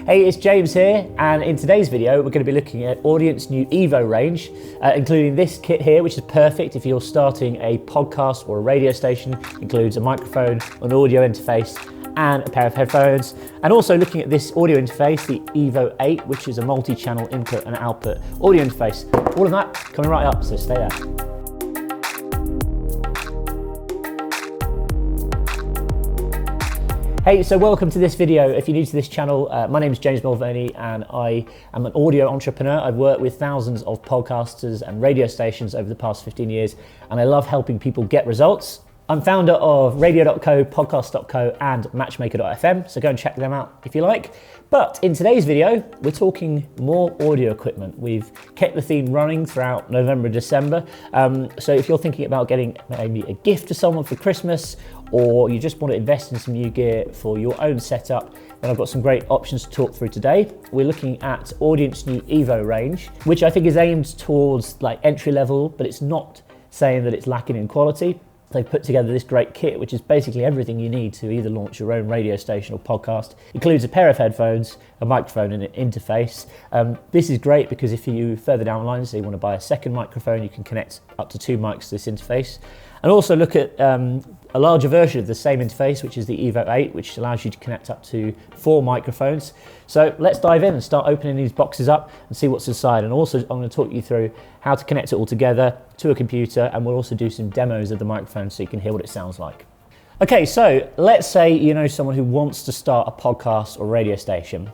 Hey, it's James here, and in today's video we're going to be looking at Audient's new EVO range, including this kit here, which is perfect if you're starting a podcast or a radio station. It includes a microphone, an audio interface, and a pair of headphones. And also looking at this audio interface, the EVO 8, which is a multi-channel input and output audio interface. All of that coming right up, so stay there. Hey, so welcome to this video. If you're new to this channel, my name is James Mulvaney and I am an audio entrepreneur. I've worked with thousands of podcasters and radio stations over the past 15 years, and I love helping people get results. I'm founder of radio.co, podcast.co and matchmaker.fm, so go and check them out if you like. But in today's video, we're talking more audio equipment. We've kept the theme running throughout November and December. So if you're thinking about getting maybe a gift to someone for Christmas, or you just want to invest in some new gear for your own setup, then I've got some great options to talk through today. We're looking at Audient's new EVO range, which I think is aimed towards like entry level, but it's not saying that it's lacking in quality. They've put together this great kit, which is basically everything you need to either launch your own radio station or podcast. It includes a pair of headphones, a microphone and an interface. This is great because if you further down the line, so you want to buy a second microphone, you can connect up to 2 mics to this interface. And also look at a larger version of the same interface, which is the EVO 8, which allows you to connect up to 4 microphones. So let's dive in and start opening these boxes up and see what's inside. And also I'm going to talk you through how to connect it all together to a computer, and we'll also do some demos of the microphone so you can hear what it sounds like. Okay, so let's say you know someone who wants to start a podcast or radio station.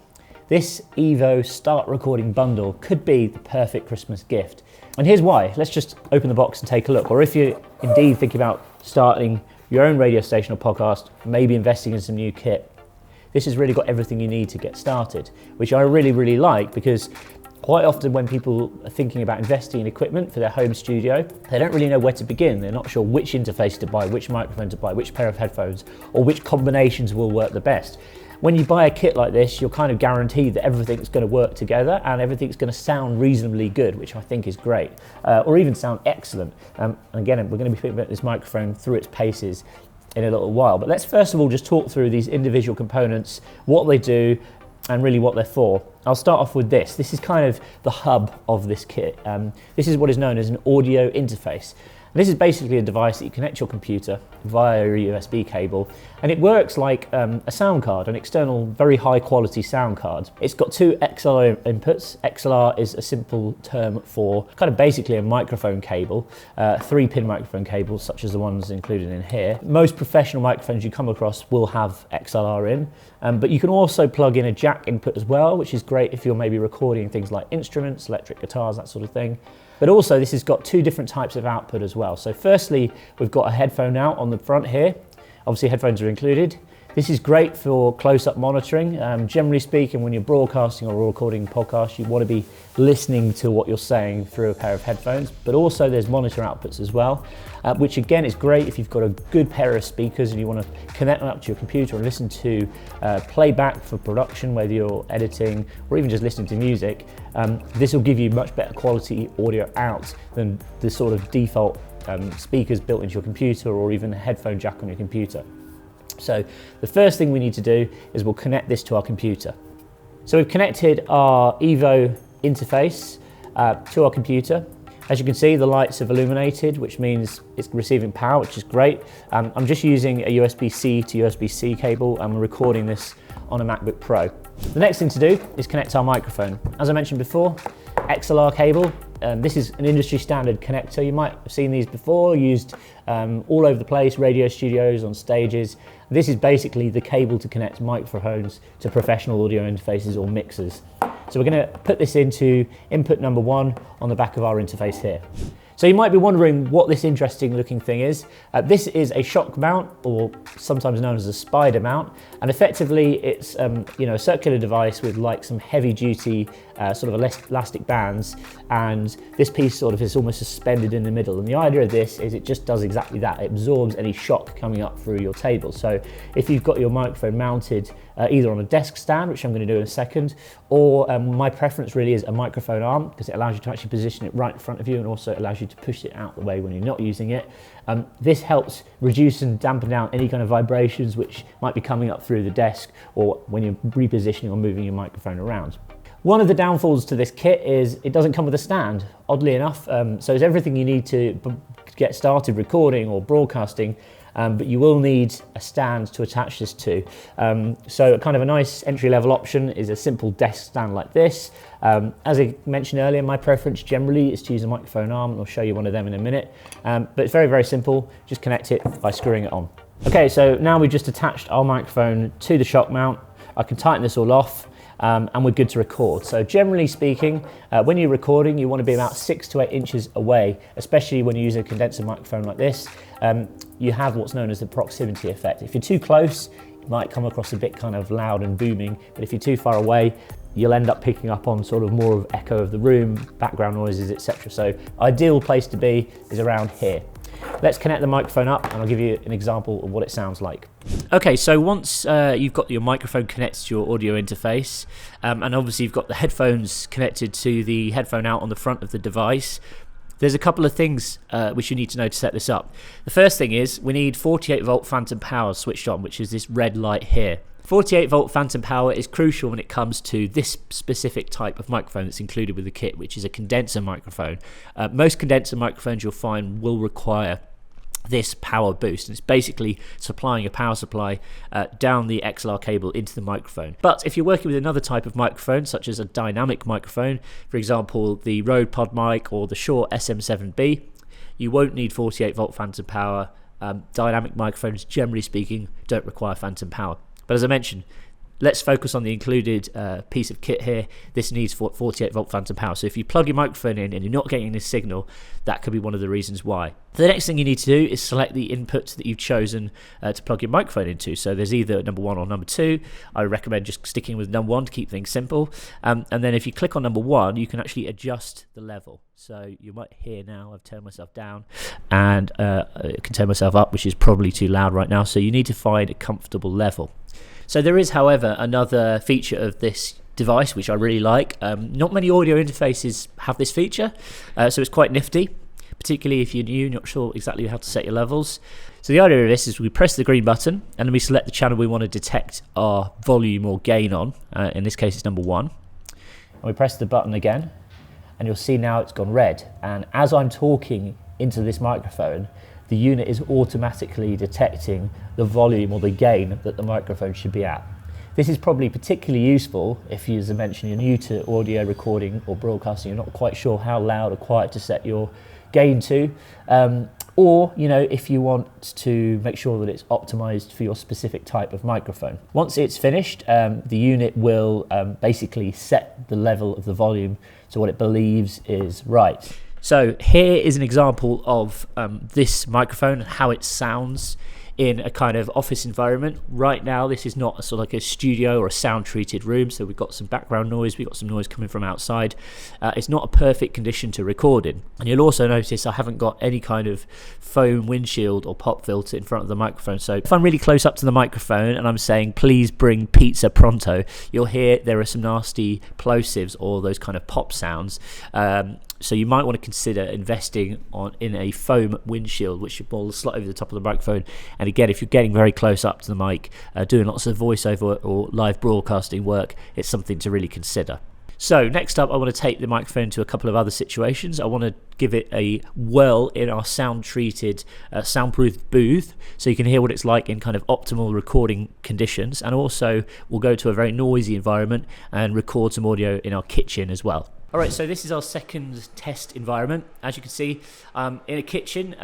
This EVO Start Recording Bundle could be the perfect Christmas gift. And here's why. Let's just open the box and take a look. Or if you're indeed thinking about starting your own radio station or podcast, maybe investing in some new kit, this has really got everything you need to get started, which I really like, because quite often when people are thinking about investing in equipment for their home studio, they don't really know where to begin. They're not sure which interface to buy, which microphone to buy, which pair of headphones, or which combinations will work the best. When you buy a kit like this, you're kind of guaranteed that everything's going to work together and everything's going to sound reasonably good, which I think is great, or even sound excellent. And again, we're going to be thinking about this microphone through its paces in a little while. But let's first of all just talk through these individual components, what they do, and really what they're for. I'll start off with this. This is kind of the hub of this kit. This is what is known as an audio interface. This is basically a device that you connect to your computer via a USB cable, and it works like a sound card, an external, very high quality sound card. It's got 2 XLR inputs. XLR is a simple term for kind of basically a microphone cable, 3-pin microphone cables such as the ones included in here. Most professional microphones you come across will have XLR in, but you can also plug in a jack input as well, which is great if you're maybe recording things like instruments, electric guitars, that sort of thing. But also this has got 2 different types of output as well. So firstly, we've got a headphone out on the front here. Obviously headphones are included. This is great for close-up monitoring. Generally speaking, when you're broadcasting or recording a podcast, you want to be listening to what you're saying through a pair of headphones. But also there's monitor outputs as well, which again is great if you've got a good pair of speakers and you want to connect them up to your computer and listen to playback for production, whether you're editing or even just listening to music. This will give you much better quality audio out than the sort of default speakers built into your computer or even a headphone jack on your computer. So the first thing we need to do is we'll connect this to our computer. So we've connected our EVO interface to our computer. As you can see, the lights have illuminated, which means it's receiving power, which is great. I'm just using a USB-C to USB-C cable, and we're recording this on a MacBook Pro. The next thing to do is connect our microphone. As I mentioned before, XLR cable. This is an industry standard connector. You might have seen these before, used all over the place, radio studios, on stages. This is basically the cable to connect microphones to professional audio interfaces or mixers. So we're going to put this into input number 1 on the back of our interface here. So you might be wondering what this interesting looking thing is. This is a shock mount, or sometimes known as a spider mount, and effectively it's a circular device with like some heavy duty sort of elastic bands, and this piece sort of is almost suspended in the middle. And the idea of this is it just does exactly that. It absorbs any shock coming up through your table. So if you've got your microphone mounted either on a desk stand, which I'm going to do in a second, or my preference really is a microphone arm, because it allows you to actually position it right in front of you and also allows you to push it out the way when you're not using it. This helps reduce and dampen down any kind of vibrations which might be coming up through the desk or when you're repositioning or moving your microphone around. One of the downfalls to this kit is it doesn't come with a stand, oddly enough. So it's everything you need to get started recording or broadcasting, but you will need a stand to attach this to. So kind of a nice entry-level option is a simple desk stand like this. As I mentioned earlier, my preference generally is to use a microphone arm, and I'll show you one of them in a minute. But it's very, very simple. Just connect it by screwing it on. Okay, so now we've just attached our microphone to the shock mount. I can tighten this all off. And we're good to record. So generally speaking, when you're recording, you want to be about 6 to 8 inches away, especially when you use a condenser microphone like this. You have what's known as the proximity effect. If you're too close, it might come across a bit kind of loud and booming, but if you're too far away, you'll end up picking up on sort of more of echo of the room, background noises, etc. So ideal place to be is around here. Let's connect the microphone up and I'll give you an example of what it sounds like. Okay, so once you've got your microphone connected to your audio interface, and obviously you've got the headphones connected to the headphone out on the front of the device, there's a couple of things which you need to know to set this up. The first thing is we need 48 volt phantom power switched on, which is this red light here. 48 volt phantom power is crucial when it comes to this specific type of microphone that's included with the kit, which is a condenser microphone. Most condenser microphones you'll find will require this power boost, and it's basically supplying a power supply down the XLR cable into the microphone. But if you're working with another type of microphone, such as a dynamic microphone, for example the Rode Pod mic or the Shure SM7B, you won't need 48 volt phantom power. Dynamic microphones, generally speaking, don't require phantom power. But as I mentioned, let's focus on the included piece of kit here. This needs 48 volt phantom power. So if you plug your microphone in and you're not getting this signal, that could be one of the reasons why. The next thing you need to do is select the input that you've chosen to plug your microphone into. So there's either number 1 or number 2. I recommend just sticking with number 1 to keep things simple. And then if you click on number 1, you can actually adjust the level. So you might hear now I've turned myself down, and I can turn myself up, which is probably too loud right now. So you need to find a comfortable level. So there is, however, another feature of this device which I really like. Not many audio interfaces have this feature, so it's quite nifty, particularly if you're new, not sure exactly how to set your levels. So the idea of this is we press the green button and then we select the channel we want to detect our volume or gain on. In this case it's number 1. And we press the button again and you'll see now it's gone red. And as I'm talking into this microphone, the unit is automatically detecting the volume or the gain that the microphone should be at. This is probably particularly useful if you, as I mentioned, you're new to audio recording or broadcasting, you're not quite sure how loud or quiet to set your gain to, or if you want to make sure that it's optimized for your specific type of microphone. Once it's finished, the unit will basically set the level of the volume to what it believes is right. So here is an example of this microphone and how it sounds in a kind of office environment. Right now this is not a sort of like a studio or a sound treated room, so we've got some background noise, we've got some noise coming from outside. It's not a perfect condition to record in, and you'll also notice I haven't got any kind of foam windshield or pop filter in front of the microphone. So if I'm really close up to the microphone and I'm saying please bring pizza pronto, you'll hear there are some nasty plosives or those kind of pop sounds. So you might want to consider investing in a foam windshield, which will slot over the top of the microphone. And again, if you're getting very close up to the mic, doing lots of voiceover or live broadcasting work, it's something to really consider. So next up, I want to take the microphone to a couple of other situations. I want to give it a whirl in our sound-treated, soundproof booth, so you can hear what it's like in kind of optimal recording conditions. And also, we'll go to a very noisy environment and record some audio in our kitchen as well. All right, so this is our second test environment. As you can see, in a kitchen,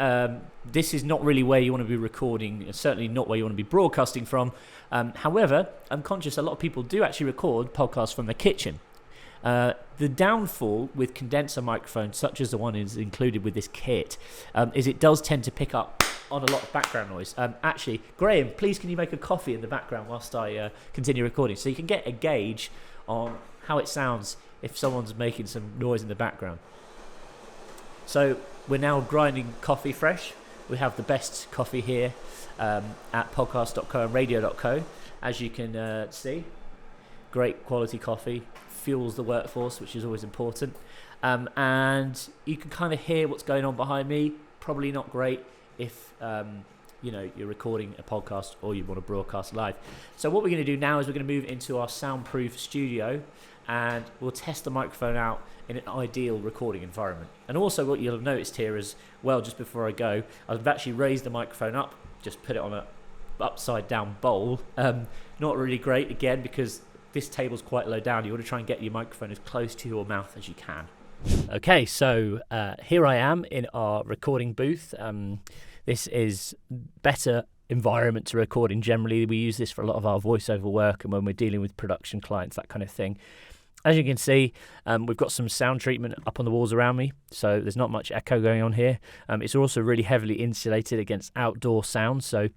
this is not really where you want to be recording, certainly not where you want to be broadcasting from. However, I'm conscious a lot of people do actually record podcasts from the kitchen. The downfall with condenser microphones, such as the one is included with this kit, is it does tend to pick up on a lot of background noise. Actually, Graham, please can you make a coffee in the background whilst I continue recording, so you can get a gauge on how it sounds if someone's making some noise in the background. So we're now grinding coffee fresh. We have the best coffee here at podcast.co and radio.co, as you can see. great quality coffee, fuels the workforce, which is always important. And you can kind of hear what's going on behind me. Probably not great if you're recording a podcast or you want to broadcast live. So what we're going to do now is we're going to move into our soundproof studio, and we'll test the microphone out in an ideal recording environment. And also what you'll have noticed here as well, just before I go, I've actually raised the microphone up, just put it on a upside down bowl. Not really great, again, because this table's quite low down. You want to try and get your microphone as close to your mouth as you can. Okay, so here I am in our recording booth. This is better environment to record in generally. We use this for a lot of our voiceover work and when we're dealing with production clients, that kind of thing. As you can see, we've got some sound treatment up on the walls around me, so there's not much echo going on here. It's also really heavily insulated against outdoor sound, so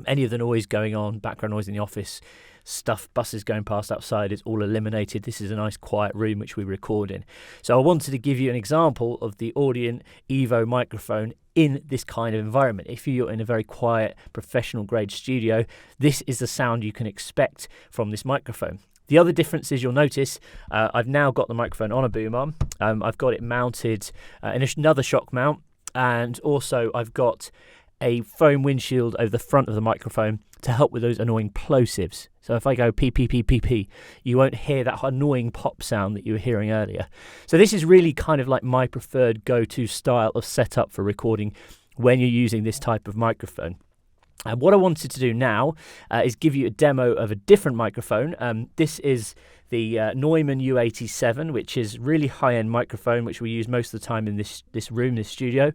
any of the noise going on, background noise in the office, stuff, buses going past outside, is all eliminated. This is a nice quiet room which we record in. So I wanted to give you an example of the Audient EVO microphone in this kind of environment. If you're in a very quiet, professional grade studio, this is the sound you can expect from this microphone. The other difference is you'll notice I've now got the microphone on a boom arm. I've got it mounted in another shock mount, and also I've got a foam windshield over the front of the microphone to help with those annoying plosives. So if I go pee, pee, pee, pee, pee, you won't hear that annoying pop sound that you were hearing earlier. So this is really kind of like my preferred go-to style of setup for recording when you're using this type of microphone. And what I wanted to do now is give you a demo of a different microphone. This is the Neumann U87, which is really high-end microphone, which we use most of the time in this room, this studio.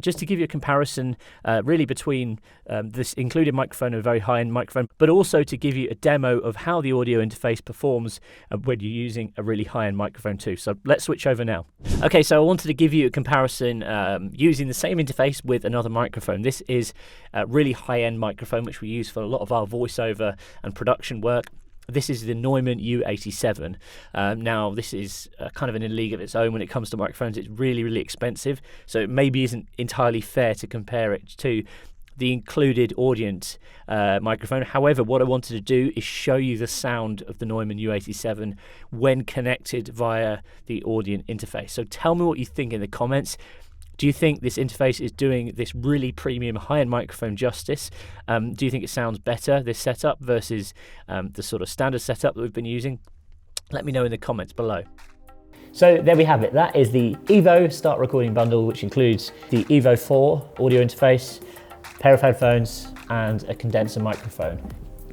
Just to give you a comparison really between this included microphone and a very high-end microphone, but also to give you a demo of how the audio interface performs when you're using a really high-end microphone too. So let's switch over now. Okay, so I wanted to give you a comparison using the same interface with another microphone. This is a really high-end microphone, which we use for a lot of our voiceover and production work. This is the Neumann U87. Now, this is kind of in a league of its own when it comes to microphones. It's really, really expensive, so it maybe isn't entirely fair to compare it to the included Audient microphone. However, what I wanted to do is show you the sound of the Neumann U87 when connected via the Audient interface. So tell me what you think in the comments. Do you think this interface is doing this really premium high-end microphone justice? Do you think it sounds better, this setup, versus the sort of standard setup that we've been using? Let me know in the comments below. So there we have it. That is the EVO Start Recording Bundle, which includes the EVO 4 audio interface, a pair of headphones, and a condenser microphone.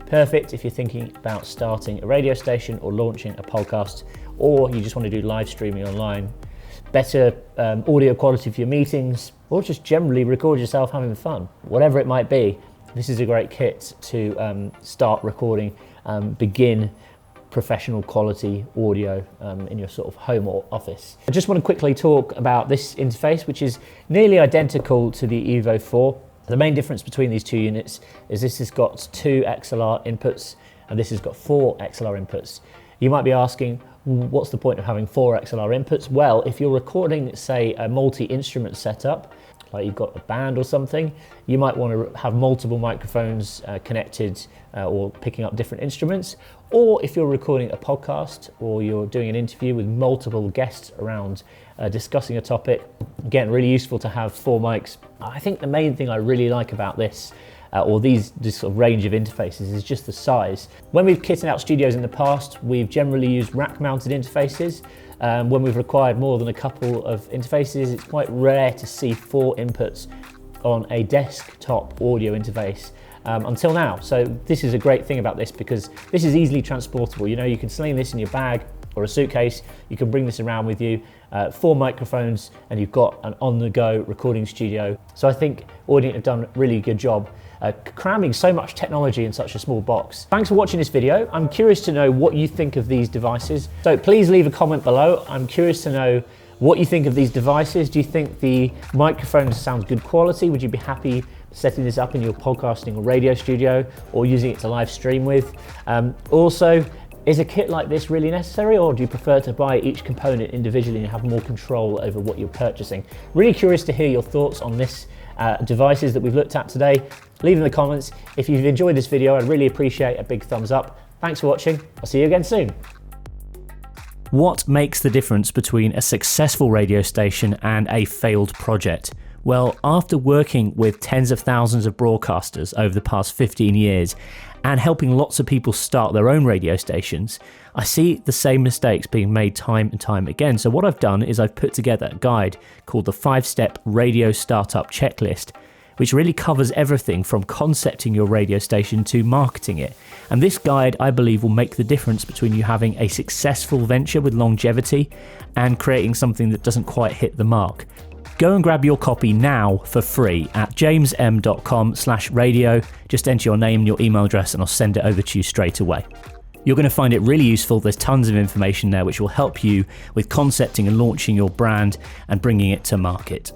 Perfect if you're thinking about starting a radio station or launching a podcast, or you just want to do live streaming online. Better audio quality for your meetings, or just generally record yourself having fun. Whatever it might be, this is a great kit to start recording, begin professional quality audio in your sort of home or office. I just want to quickly talk about this interface, which is nearly identical to the EVO 4. The main difference between these two units is this has got 2 XLR inputs and this has got 4 XLR inputs. You might be asking, what's the point of having 4 XLR inputs? Well, if you're recording, say, a multi-instrument setup, like you've got a band or something, you might want to have multiple microphones connected or picking up different instruments. Or if you're recording a podcast or you're doing an interview with multiple guests around discussing a topic, again, really useful to have 4 mics. I think the main thing I really like about this this sort of range of interfaces is just the size. When we've kitted out studios in the past, we've generally used rack-mounted interfaces. When we've required more than a couple of interfaces, it's quite rare to see 4 inputs on a desktop audio interface until now. So this is a great thing about this because this is easily transportable. You know, you can sling this in your bag or a suitcase, you can bring this around with you, 4 microphones, and you've got an on-the-go recording studio. So I think Audient have done a really good job cramming so much technology in such a small box. Thanks for watching this video. I'm curious to know what you think of these devices. So please leave a comment below. I'm curious to know what you think of these devices. Do you think the microphone sounds good quality? Would you be happy setting this up in your podcasting or radio studio or using it to live stream with? Also, is a kit like this really necessary, or do you prefer to buy each component individually and have more control over what you're purchasing? Really curious to hear your thoughts on this devices that we've looked at today. Leave in the comments. If you've enjoyed this video, I'd really appreciate a big thumbs up. Thanks for watching. I'll see you again soon. What makes the difference between a successful radio station and a failed project? Well, after working with tens of thousands of broadcasters over the past 15 years and helping lots of people start their own radio stations, I see the same mistakes being made time and time again. So what I've done is I've put together a guide called the 5-Step Radio Startup Checklist, which really covers everything from concepting your radio station to marketing it. And this guide, I believe, will make the difference between you having a successful venture with longevity and creating something that doesn't quite hit the mark. Go and grab your copy now for free at jamesm.com/radio. Just enter your name and your email address and I'll send it over to you straight away. You're going to find it really useful. There's tons of information there which will help you with concepting and launching your brand and bringing it to market.